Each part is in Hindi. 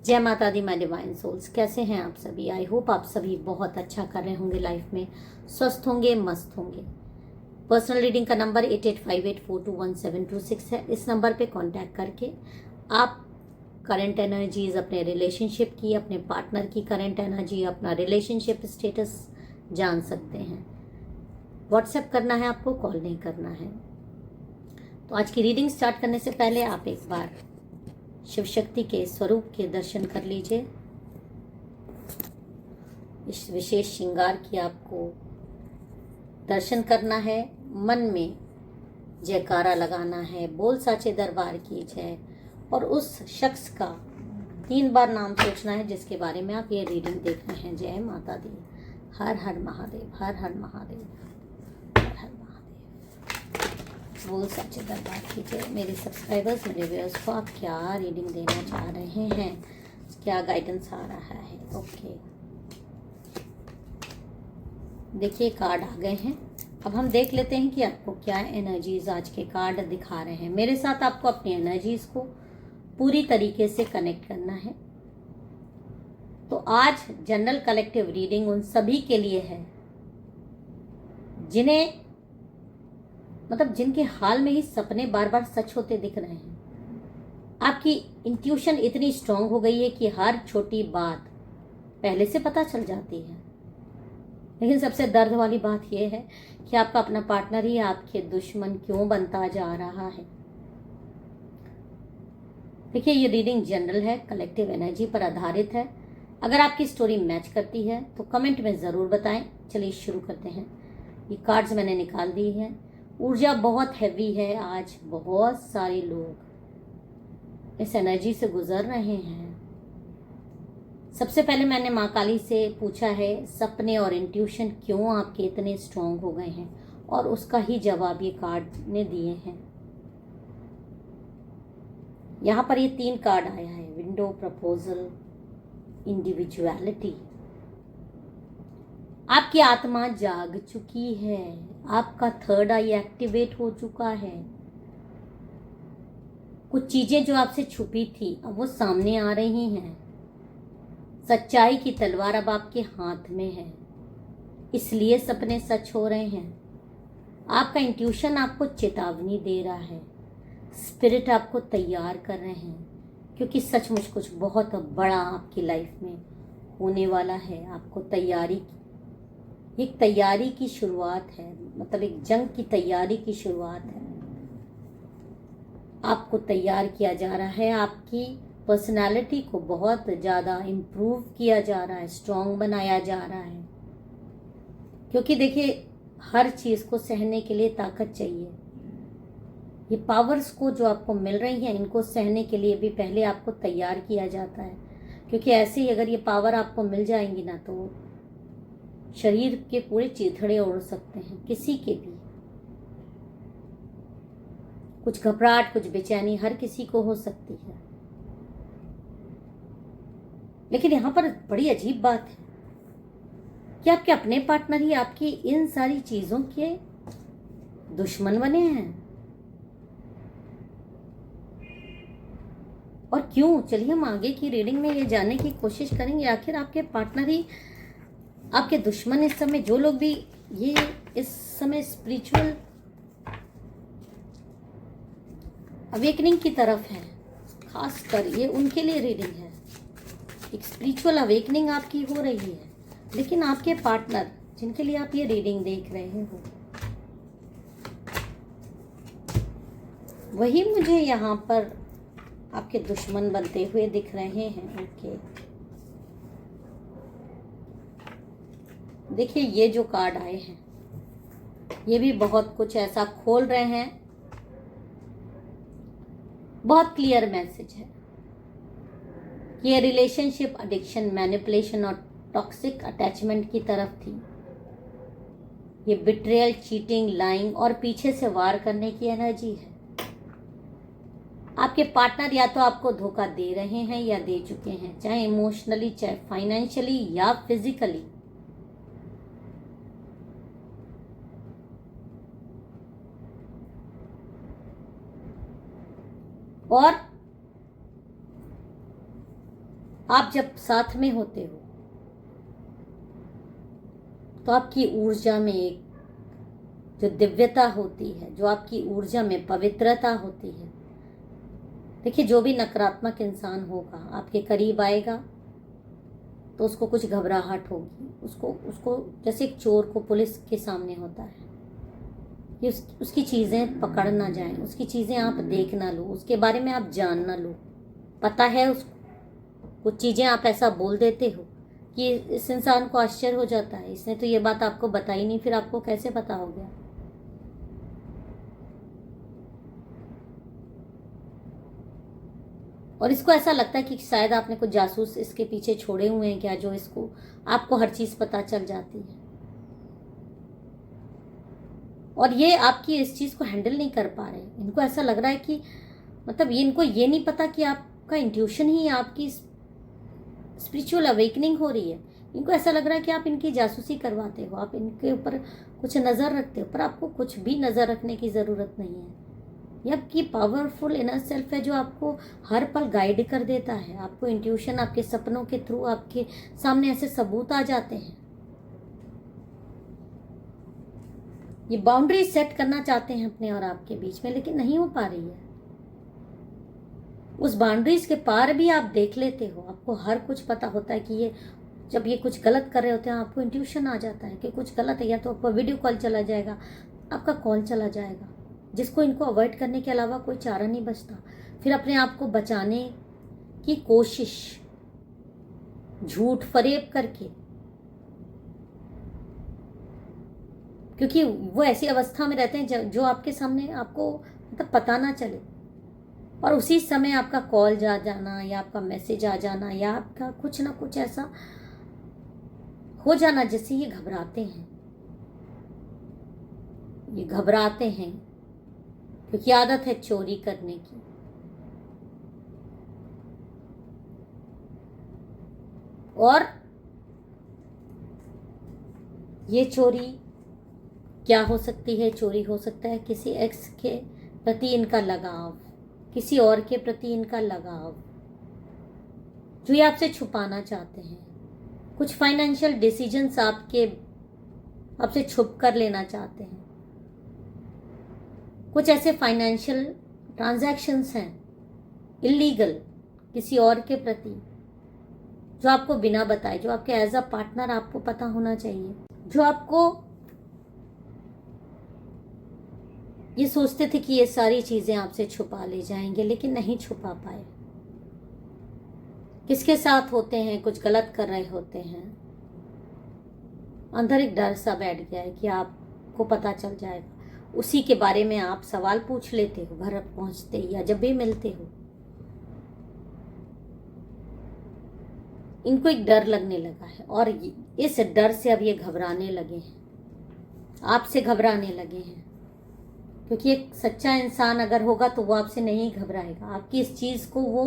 जय माता दी माय डिवाइन सोल्स। कैसे हैं आप सभी? आई होप आप सभी बहुत अच्छा कर रहे होंगे, लाइफ में स्वस्थ होंगे, मस्त होंगे। पर्सनल रीडिंग का नंबर 8858421726 है। इस नंबर पे कांटेक्ट करके आप करंट एनर्जीज, अपने रिलेशनशिप की, अपने पार्टनर की करंट एनर्जी, अपना रिलेशनशिप स्टेटस जान सकते हैं। व्हाट्सएप करना है आपको, कॉल नहीं करना है। तो आज की रीडिंग स्टार्ट करने से पहले आप एक बार शिव शक्ति के स्वरूप के दर्शन कर लीजिए। इस विशेष श्रृंगार की आपको दर्शन करना है, मन में जयकारा लगाना है, बोल साचे दरबार की जय, और उस शख्स का 3 बार नाम सोचना है जिसके बारे में आप ये रीडिंग देख रहे हैं। जय माता दी। हर हर महादेव, हर हर महादेव, हर हर महादेव। बोल सच्चे दरबार की जय। मेरे सब्सक्राइबर्स, मेरे व्यूअर्स को आप क्या रीडिंग देना चाह रहे हैं, क्या गाइडेंस आ रहा है? ओके, देखिए कार्ड आ गए हैं। अब हम देख लेते हैं कि आपको क्या एनर्जीज आज के कार्ड दिखा रहे हैं। मेरे साथ आपको अपनी एनर्जीज को पूरी तरीके से कनेक्ट करना है। तो आज जनरल कलेक्टिव रीडिंग उन सभी के लिए है जिन्हें जिनके हाल में ही सपने बार बार सच होते दिख रहे हैं। आपकी इंट्यूशन इतनी स्ट्रांग हो गई है कि हर छोटी बात पहले से पता चल जाती है। लेकिन सबसे दर्द वाली बात यह है कि आपका अपना पार्टनर ही आपके दुश्मन क्यों बनता जा रहा है। देखिए, ये रीडिंग जनरल है, कलेक्टिव एनर्जी पर आधारित है। अगर आपकी स्टोरी मैच करती है तो कमेंट में ज़रूर बताएं। चलिए शुरू करते हैं। ये कार्ड्स मैंने निकाल दी हैं। ऊर्जा बहुत हैवी है आज, बहुत सारे लोग इस एनर्जी से गुजर रहे हैं। सबसे पहले मैंने माँ काली से पूछा है, सपने और इंट्यूशन क्यों आपके इतने स्ट्रांग हो गए हैं, और उसका ही जवाब ये कार्ड ने दिए हैं। यहाँ पर ये 3 कार्ड आया है, विंडो, प्रपोजल, इंडिविजुअलिटी। आपकी आत्मा जाग चुकी है, आपका थर्ड आई एक्टिवेट हो चुका है। कुछ चीजें जो आपसे छुपी थी अब वो सामने आ रही हैं। सच्चाई की तलवार अब आपके हाथ में है, इसलिए सपने सच हो रहे हैं। आपका इंट्यूशन आपको चेतावनी दे रहा है, स्पिरिट आपको तैयार कर रहे हैं, क्योंकि सचमुच कुछ बहुत बड़ा आपकी लाइफ में होने वाला है। आपको एक तैयारी की शुरुआत है, एक जंग की तैयारी की शुरुआत है। आपको तैयार किया जा रहा है, आपकी पर्सनालिटी को बहुत ज़्यादा इम्प्रूव किया जा रहा है, स्ट्रॉन्ग बनाया जा रहा है। क्योंकि देखिए, हर चीज़ को सहने के लिए ताकत चाहिए। ये पावर्स को जो आपको मिल रही हैं, इनको सहने के लिए भी पहले आपको तैयार किया जाता है। क्योंकि ऐसे ही अगर ये पावर आपको मिल जाएंगी ना, तो शरीर के पूरे चीथड़े उड़ सकते हैं, किसी के भी। कुछ घबराहट, कुछ बेचैनी हर किसी को हो सकती है। लेकिन यहाँ पर बड़ी अजीब बात है कि आपके अपने पार्टनर ही आपकी इन सारी चीजों के दुश्मन बने हैं। और क्यों? चलिए हम आगे की रीडिंग में ये जानने की कोशिश करेंगे, आखिर आपके पार्टनर ही आपके दुश्मन इस समय, जो लोग भी ये इस समय स्पिरिचुअल अवेकनिंग की तरफ है, खास कर ये उनके लिए रीडिंग है। एक स्पिरिचुअल अवेकनिंग आपकी हो रही है, लेकिन आपके पार्टनर जिनके लिए आप ये रीडिंग देख रहे हो, वही मुझे यहाँ पर आपके दुश्मन बनते हुए दिख रहे हैं। ओके, देखिए ये जो कार्ड आए हैं, ये भी बहुत कुछ ऐसा खोल रहे हैं। बहुत क्लियर मैसेज है। ये रिलेशनशिप एडिक्शन, मैनिपुलेशन और टॉक्सिक अटैचमेंट की तरफ थी। ये बिट्रेयल, चीटिंग, लाइंग और पीछे से वार करने की एनर्जी है। आपके पार्टनर या तो आपको धोखा दे रहे हैं या दे चुके हैं, चाहे इमोशनली, चाहे फाइनेंशियली या फिजिकली। और आप जब साथ में होते हो तो आपकी ऊर्जा में एक जो दिव्यता होती है, जो आपकी ऊर्जा में पवित्रता होती है। देखिए, जो भी नकारात्मक इंसान होगा आपके करीब आएगा तो उसको कुछ घबराहट होगी, उसको जैसे एक चोर को पुलिस के सामने होता है कि उसकी चीज़ें पकड़ ना जाएं, उसकी चीज़ें आप देख ना लो, उसके बारे में आप जान ना लो। पता है उसको, कुछ चीज़ें आप ऐसा बोल देते हो कि इस इंसान को आश्चर्य हो जाता है, इसने तो ये बात आपको बताई नहीं, फिर आपको कैसे पता हो गया। और इसको ऐसा लगता है कि शायद आपने कुछ जासूस इसके पीछे छोड़े हुए हैं क्या, जो इसको आपको हर चीज़ पता चल जाती है। और ये आपकी इस चीज़ को हैंडल नहीं कर पा रहे। इनको ऐसा लग रहा है कि मतलब इनको ये नहीं पता कि आपका इंट्यूशन ही आपकी स्पिरिचुअल अवेकनिंग हो रही है। इनको ऐसा लग रहा है कि आप इनकी जासूसी करवाते हो, आप इनके ऊपर कुछ नज़र रखते हो, पर आपको कुछ भी नज़र रखने की ज़रूरत नहीं है। ये आपकी पावरफुल इनर सेल्फ है जो आपको हर पल गाइड कर देता है। आपको इंट्यूशन आपके सपनों के थ्रू आपके सामने ऐसे सबूत आ जाते हैं। ये बाउंड्री सेट करना चाहते हैं अपने और आपके बीच में, लेकिन नहीं हो पा रही है। उस बाउंड्रीज के पार भी आप देख लेते हो, आपको हर कुछ पता होता है कि ये जब ये कुछ गलत कर रहे होते हैं आपको इंट्यूशन आ जाता है कि कुछ गलत है, या तो आपका वीडियो कॉल चला जाएगा, आपका कॉल चला जाएगा, जिसको इनको अवॉइड करने के अलावा कोई चारा नहीं बचता। फिर अपने आप को बचाने की कोशिश झूठ फरेब करके, क्योंकि वो ऐसी अवस्था में रहते हैं जो आपके सामने आपको मतलब पता ना चले, और उसी समय आपका कॉल जा जाना या आपका मैसेज आ जाना या आपका कुछ ना कुछ ऐसा हो जाना जिससे ये घबराते हैं। ये घबराते हैं क्योंकि आदत है चोरी करने की। और ये चोरी क्या हो सकती है? चोरी हो सकता है किसी एक्स के प्रति इनका लगाव, किसी और के प्रति इनका लगाव जो ये आपसे छुपाना चाहते हैं। कुछ फाइनेंशियल डिसीजंस आपसे छुप कर लेना चाहते हैं। कुछ ऐसे फाइनेंशियल ट्रांजैक्शंस हैं इलीगल किसी और के प्रति जो आपको बिना बताए, जो आपके एज अ पार्टनर आपको पता होना चाहिए, जो आपको ये सोचते थे कि ये सारी चीजें आपसे छुपा ले जाएंगे, लेकिन नहीं छुपा पाए। किसके साथ होते हैं, कुछ गलत कर रहे होते हैं, अंदर एक डर सा बैठ गया है कि आपको पता चल जाएगा। उसी के बारे में आप सवाल पूछ लेते हो घर पहुंचते ही या जब भी मिलते हो। इनको एक डर लगने लगा है और इस डर से अब ये घबराने लगे हैं, आपसे घबराने लगे हैं। क्योंकि एक सच्चा इंसान अगर होगा तो वो आपसे नहीं घबराएगा, आपकी इस चीज को वो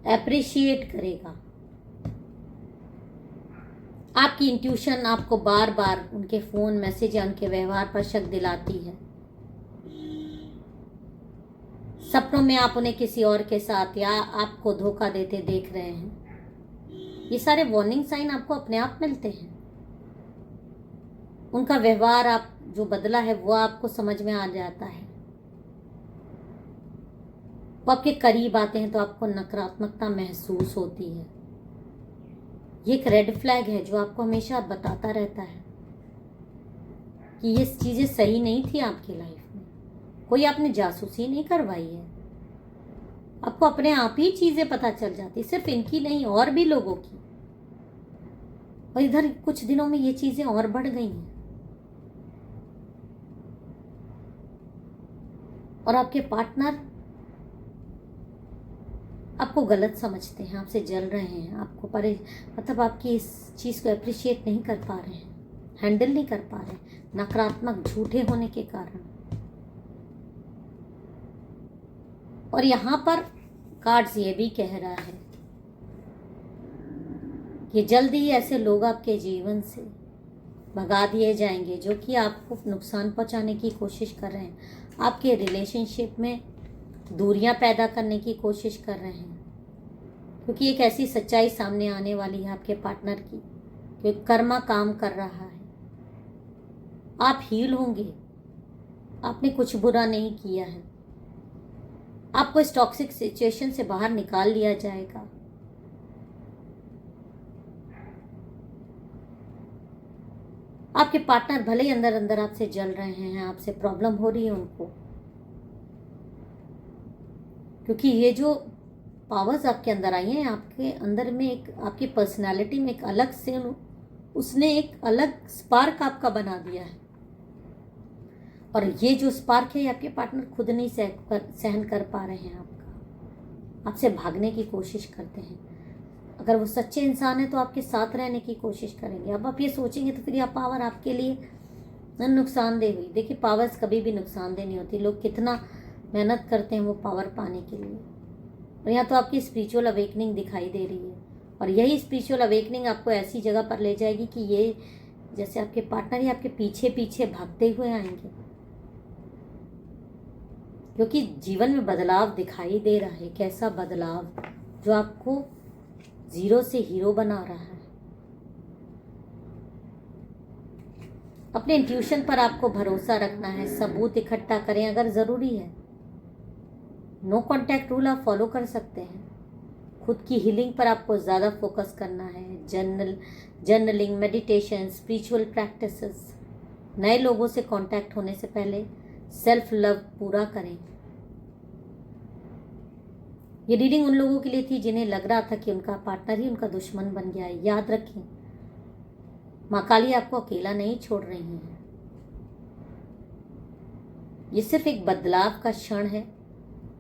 एप्रिशिएट करेगा। आपकी इंट्यूशन आपको बार बार उनके फोन मैसेज या उनके व्यवहार पर शक दिलाती है। सपनों में आप उन्हें किसी और के साथ या आपको धोखा देते देख रहे हैं। ये सारे वार्निंग साइन आपको अपने आप मिलते हैं। उनका व्यवहार आप जो बदला है वो आपको समझ में आ जाता है। वो आपके करीब आते हैं तो आपको नकारात्मकता महसूस होती है। ये एक रेड फ्लैग है जो आपको हमेशा बताता रहता है कि ये चीजें सही नहीं थी आपकी लाइफ में। कोई आपने जासूसी नहीं करवाई है, आपको अपने आप ही चीजें पता चल जाती, सिर्फ इनकी नहीं और भी लोगों की। और इधर कुछ दिनों में ये चीजें और बढ़ गई हैं और आपके पार्टनर आपको गलत समझते हैं, आपसे जल रहे हैं, आपको मतलब आपकी इस चीज को अप्रिशिएट नहीं कर पा रहे हैं, हैंडल नहीं कर पा रहे, नकारात्मक झूठे होने के कारण। और यहां पर कार्ड्स ये भी कह रहा है कि जल्दी ही ऐसे लोग आपके जीवन से भगा दिए जाएंगे जो कि आपको नुकसान पहुंचाने की कोशिश कर रहे हैं, आपके रिलेशनशिप में दूरियां पैदा करने की कोशिश कर रहे हैं। क्योंकि एक ऐसी सच्चाई सामने आने वाली है आपके पार्टनर की कि कर्मा काम कर रहा है। आप हील होंगे, आपने कुछ बुरा नहीं किया है, आपको इस टॉक्सिक सिचुएशन से बाहर निकाल लिया जाएगा। आपके पार्टनर भले ही अंदर अंदर आपसे जल रहे हैं, आपसे प्रॉब्लम हो रही है उनको, क्योंकि ये जो पावर्स आपके अंदर आई हैं, आपके अंदर में एक, आपकी पर्सनालिटी में एक अलग से उसने एक अलग स्पार्क आपका बना दिया है। और ये जो स्पार्क है, ये आपके पार्टनर खुद नहीं सहन कर पा रहे हैं आपका, आपसे भागने की कोशिश करते हैं। अगर वो सच्चे इंसान है तो आपके साथ रहने की कोशिश करेंगे। अब आप ये सोचेंगे तो फिर यह पावर आपके लिए नुकसानदेह हुई। देखिए, पावर्स कभी भी नुकसानदेह नहीं होती। लोग कितना मेहनत करते हैं वो पावर पाने के लिए। और यहाँ तो आपकी स्पिरिचुअल अवेकनिंग दिखाई दे रही है, और यही स्पिरिचुअल अवेकनिंग आपको ऐसी जगह पर ले जाएगी कि ये जैसे आपके पार्टनर ही आपके पीछे पीछे भागते हुए आएंगे, क्योंकि जीवन में बदलाव दिखाई दे रहा है। कैसा बदलाव जो आपको जीरो से हीरो बना रहा है। अपने इंट्यूशन पर आपको भरोसा रखना है, सबूत इकट्ठा करें अगर ज़रूरी है। नो कांटेक्ट रूल आप फॉलो कर सकते हैं। खुद की हीलिंग पर आपको ज़्यादा फोकस करना है। Journaling, meditation, spiritual practices. नए लोगों से कांटेक्ट होने से पहले सेल्फ लव पूरा करें। ये रीडिंग उन लोगों के लिए थी जिन्हें लग रहा था कि उनका पार्टनर ही उनका दुश्मन बन गया है। याद रखें, माँ काली आपको अकेला नहीं छोड़ रही हैं। ये सिर्फ एक बदलाव का क्षण है,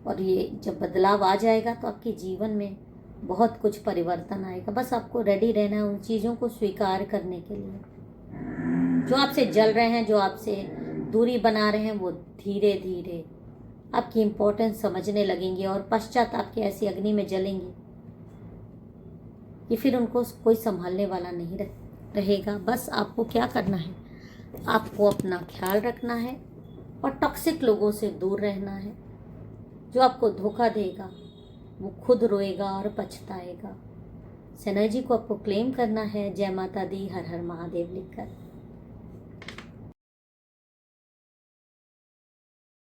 और ये जब बदलाव आ जाएगा तो आपके जीवन में बहुत कुछ परिवर्तन आएगा। बस आपको रेडी रहना है उन चीज़ों को स्वीकार करने के लिए। जो आपसे जल रहे हैं, जो आपसे दूरी बना रहे हैं, वो धीरे धीरे आपकी इम्पोर्टेंस समझने लगेंगे और पश्चात आपकी ऐसी अग्नि में जलेंगे कि फिर उनको कोई संभालने वाला नहीं रहेगा। बस आपको क्या करना है, आपको अपना ख्याल रखना है और टॉक्सिक लोगों से दूर रहना है। जो आपको धोखा देगा वो खुद रोएगा और पछताएगा। इस एनर्जी को आपको क्लेम करना है। जय माता दी, हर हर महादेव लिखकर।